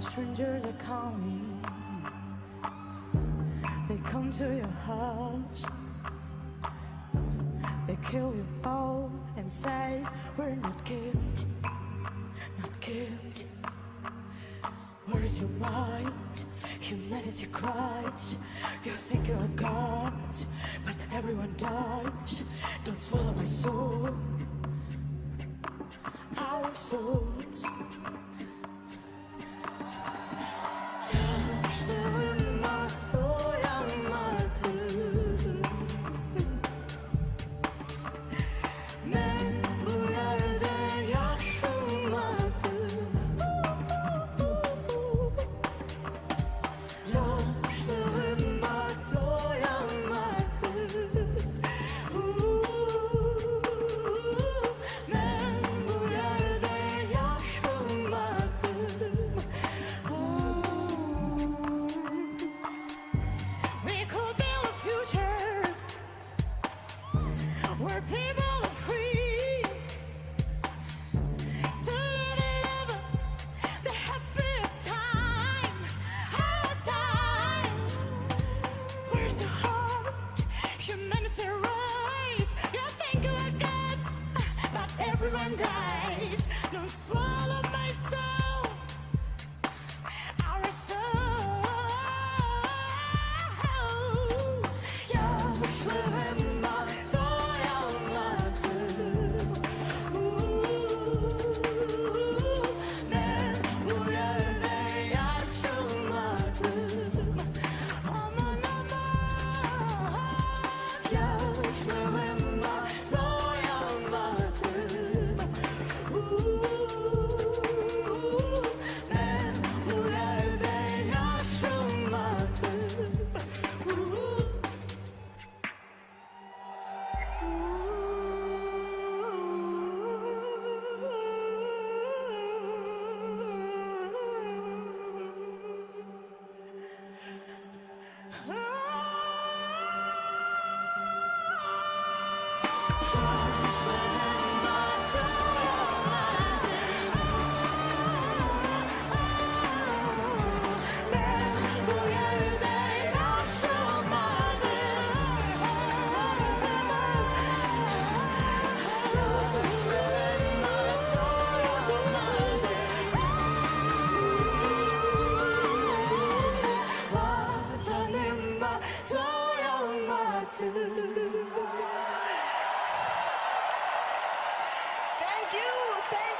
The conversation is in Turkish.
Strangers are coming, they come to your house, they kill you all and say we're not guilty, not guilty. Where's your mind? Humanity cries. You think you're a god, but everyone dies. Don't swallow my soul, our souls. Yaşlarıma doyamadım. Ben bu yerde yaşamadım. Yaşlarıma doyamadım. Ben bu yerde yaşamadım. We could build a future where people are free to live it ever the happiest time, our time. Where's your heart? Humanity rise. You think you're good, but everyone dies. Don't swallow my soul, our souls. Yaşlarıma doyamadım. Ben bu yerde yaşamadım. Aman aman. Yaşlarıma doyamadım. Ben bu yerde vatanıma doyamadım. Thank you, thank